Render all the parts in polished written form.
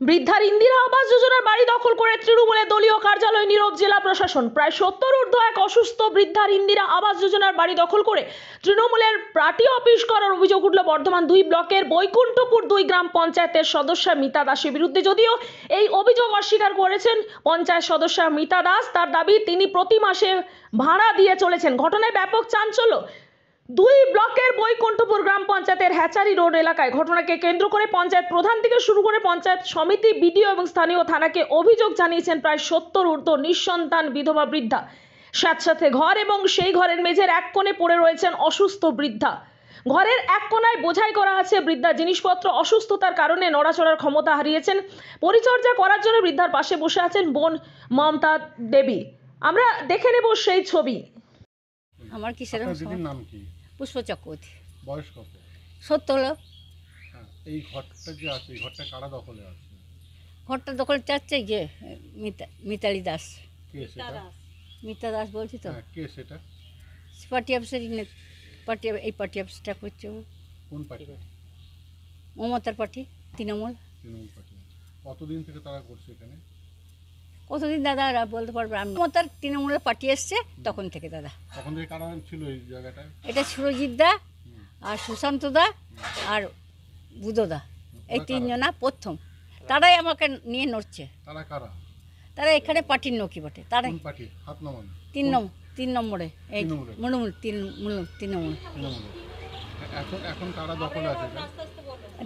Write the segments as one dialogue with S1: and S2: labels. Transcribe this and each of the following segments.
S1: বৃদ্ধার ইন্দিরা আবাস যোজনার বাড়ি দখল করে তৃণমূলের দলীয় কার্যালয় নীরব জেলা প্রশাসন। প্রায় 70 ঊর্ধ্ব এক অসুস্থ বৃদ্ধার ইন্দিরা আবাস যোজনার বাড়ি দখল করে তৃণমূলের পার্টি অফিস করার অভিযোগ উঠল বর্ধমান 2 ব্লকের বৈকুণ্ঠপুর 2 গ্রাম পঞ্চায়েতের সদস্য মিতা দাসের বিরুদ্ধে। যদিও এই অভিযোগ অস্বীকার করেছেন পঞ্চায়েত সদস্য মিতা দাস। তার দাবি তিনি প্রতি মাসে ভাড়া দিয়ে চলেছেন। ঘটনায় ব্যাপক চাঞ্চল্য 2 ব্লকের বৈকুণ্ঠপুর গ্রাম পঞ্চায়েতের হ্যাচারি রোড এলাকায়। ঘটনাকে কেন্দ্র করে পঞ্চায়েত প্রধান থেকে শুরু করে পঞ্চায়েত সমিতি, বিডিও এবং স্থানীয় থানাকে অভিযোগ জানিয়েছেন প্রায় 70 ঊর্ধ্ব নিঃসন্তান বিধবা বৃদ্ধা। সাথে ঘর এবং সেই ঘরের মেঝের এক কোণে পড়ে রয়েছেন অসুস্থ বৃদ্ধা। ঘরের এক কোণায় বোঝাই করা আছে বৃদ্ধা জিনিসপত্র। অসুস্থতার কারণে নড়াচড়ার ক্ষমতা হারিয়েছেন। পরিচর্যা করার জন্য বৃদ্ধার পাশে বসে আছেন বোন মমতা দেবী। আমরা দেখে নেব সেই ছবি।
S2: আমার কি সেরকম
S3: দিদির নাম কি?
S2: পুষ্প চক্রবর্তী।
S3: বয়স কত?
S2: 70 হলো।
S3: হ্যাঁ, এই ঘরটা যে আছে, এই ঘরটা কারা দখলে আছে?
S2: ঘরটা দখল চাচ্ছে যে মিতালি দাস।
S3: কে সেটা?
S2: মিতা দাস বলছি তো।
S3: হ্যাঁ, কে সেটা?
S2: পার্টি অফিসের এই পার্টি অফিসটা করছে ও।
S3: কোন পার্টি?
S2: মমতার পার্টি, তৃণমূল।
S3: তৃণমূল পার্টি। কতদিন থেকে তারা করছে এখানে?
S2: কতদিন দাদা আর বলতে পারবে আমি। মমতার তৃণমূলের পার্টি এসছে তখন থেকে দাদা।
S3: তখন থেকে কারা ছিল এই জায়গাটায়?
S2: এটা সুরজিৎ দা আর সুশান্ত দা আর বুধদা, এই তিনজনা প্রথম। তারাই আমাকে নিয়ে নড়ছে।
S3: তারা কারা?
S2: তারা এখানে পার্টির নকি বটে। তারাই
S3: কোন পার্টি? হাত নামান।
S2: 3 নম্বরে এই
S3: তৃণমূলের?
S2: মূলমূল তৃণমূল।
S3: তৃণমূলের। এখন কারা দখলে আছে এটা?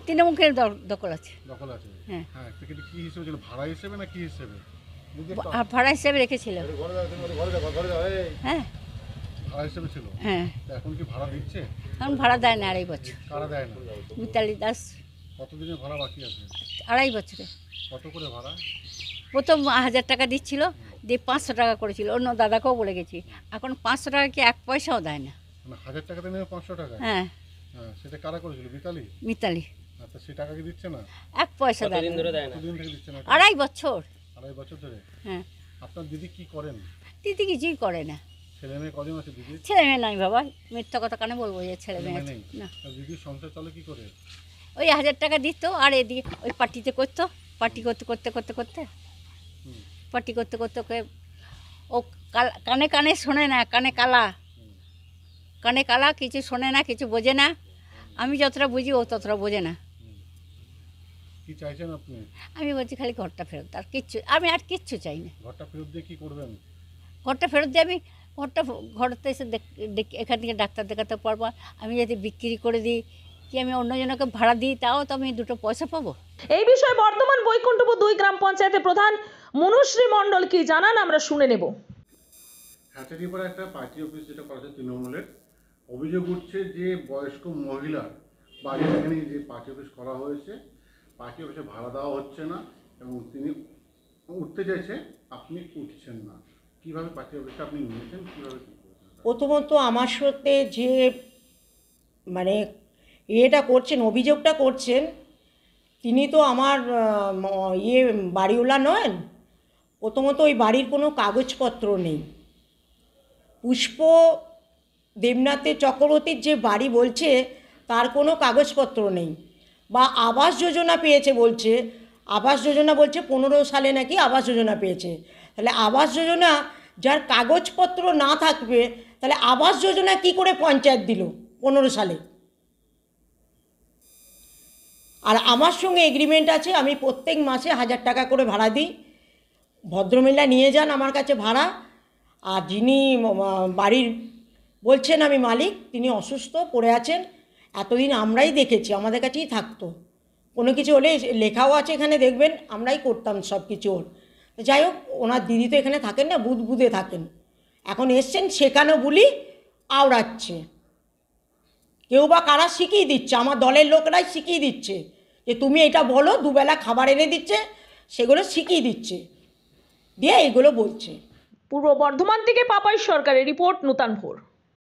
S2: তৃণমূলের দখল আছে।
S3: দখল আছে।
S2: হ্যাঁ।
S3: হ্যাঁ, সেটা কি হিসেবে ছিল? ভাড়া হিসেবে না কি হিসেবে?
S2: আর ভাড়া হিসেবে রেখেছিল। হ্যাঁ
S3: ভাড়া হিসেবে ছিল।
S2: হ্যাঁ,
S3: তা এখন কি ভাড়া দিচ্ছে?
S2: এখন ভাড়া দেয় না 2.5 বছর।
S3: কারা দেয় না?
S2: মিতালি দাস
S3: কতদিনের ভাড়া বাকি আছে?
S2: 2.5 বছরে।
S3: কত করে ভাড়া?
S2: প্রথম 1000 টাকা দিচ্ছিল, দিয়ে 500 টাকা করেছিল। অন্য দাদাকেও বলে গেছি, এখন 500 টাকা কি 1 পয়সাও দেয় না।
S3: মানে 1000 টাকাতে নেবে 500 টাকা?
S2: হ্যাঁ,
S3: হ্যাঁ, সেটা কারা করেছিল?
S2: মিতালি।
S3: আচ্ছা, সেই টাকা কি দিচ্ছে না?
S2: 1 পয়সা দেয় না।
S3: কতদিন থেকে দিচ্ছে না?
S2: 2.5 বছর।
S3: 2.5 বছর ধরে।
S2: হ্যাঁ,
S3: আপনার দিদি কি করেন?
S2: দিদি কিছুই করে না।
S3: ছেলে মেয়ে কজন আছে দিদির?
S2: ছেলে মেয়ে নাই বাবা, মিথ্যা কথা কানে বলবো যে ছেলে মেয়ে আছে
S3: নেই?
S2: না।
S3: আর দিদির সংসার চলে কি করে?
S2: ওই 1000 টাকা দিত আর এদিকে ওই পার্টিতে করতো। পার্টি করতে
S3: হুম,
S2: পার্টি করতে ও কানে কানে শোনে না, কানে কালা, কিছু শোনে না, কিছু বোঝে না। আমি যতটা বুঝি ও ততটা বোঝে না।
S3: কি চাইছেন আপনি?
S2: আমি বলছি খালি ঘরটা ফেরত, আমি আর কিচ্ছু চাই না।
S3: ঘরটা ফেরত দিয়ে কি করবেন?
S2: ঘরটা ফেরত দিয়ে আমি ঘরতে এসে এখান থেকে ডাক্তার দেখাতে পারবো। আমি যদি বিক্রি করে দিই কি আমি অন্যজনকে ভাড়া দিই, তাও তো আমি 2 পয়সা পাবো।
S1: এই বিষয়ে বর্তমান বৈকুণ্ঠপুর 2 গ্রাম পঞ্চায়েতের প্রধান মনুশ্রী মণ্ডল কি জানান আমরা শুনে নেব।
S3: হ্যাচারিপাড়া একটা পার্টি অফিস যেটা করা হচ্ছে তৃণমূলের, অভিযোগ উঠছে যে বয়স্ক মহিলার বাড়ি এখানে যে পার্টি অফিস করা হয়েছে, পার্টি অফিসে ভাড়া দেওয়া হচ্ছে না এবং তিনি উঠতে চাইছে, আপনি উঠছেন না। কীভাবে পার্টি অফিসটা আপনি নিয়েছেন, কীভাবে কী করেছেন?
S4: প্রথমত আমার সাথে যে মানে করছেন, অভিযোগটা করছেন, তিনি তো আমার বাড়িওয়ালা নন। প্রথমত ওই বাড়ির কোনো কাগজপত্র নেই। পুষ্প দেবনাথের চক্রবর্তীর যে বাড়ি বলছে তার কোনো কাগজপত্র নেই। বা আবাস যোজনা পেয়েছে বলছে, আবাস যোজনা বলছে 15 সালে নাকি আবাস যোজনা পেয়েছে। তাহলে আবাস যোজনা যার কাগজপত্র না থাকবে, তাহলে আবাস যোজনা কি করে পঞ্চায়েত দিল 15 সালে? আর আমার সঙ্গে এগ্রিমেন্ট আছে, আমি প্রত্যেক মাসে 1000 টাকা করে ভাড়া দিই। ভদ্রমহিলা নিয়ে যান আমার কাছে ভাড়া। আর যিনি বাড়ির বলছেন আমি মালিক, তিনি অসুস্থ পড়ে আছেন। এতদিন আমরাই দেখেছি, আমাদের কাছেই থাকতো। কোনো কিছু হলে লেখাও আছে এখানে, দেখবেন আমরাই করতাম সব কিছু ওর। যাই হোক, ওনার দিদি তো এখানে থাকেন না, বুধে থাকেন। এখন এসছেন শেখানো বুলি আওড়াচ্ছে। কেউ বা কারা শিখিয়ে দিচ্ছে, আমার দলের লোকরাই শিখিয়ে দিচ্ছে যে তুমি এটা বলো, দুবেলা খাবার এনে দিচ্ছে, সেগুলো শিখিয়ে দিচ্ছে, দিয়ে এগুলো বলছে।
S1: পূর্ব বর্ধমান থেকে পাপাই সরকারের রিপোর্ট, নূতন ভোর।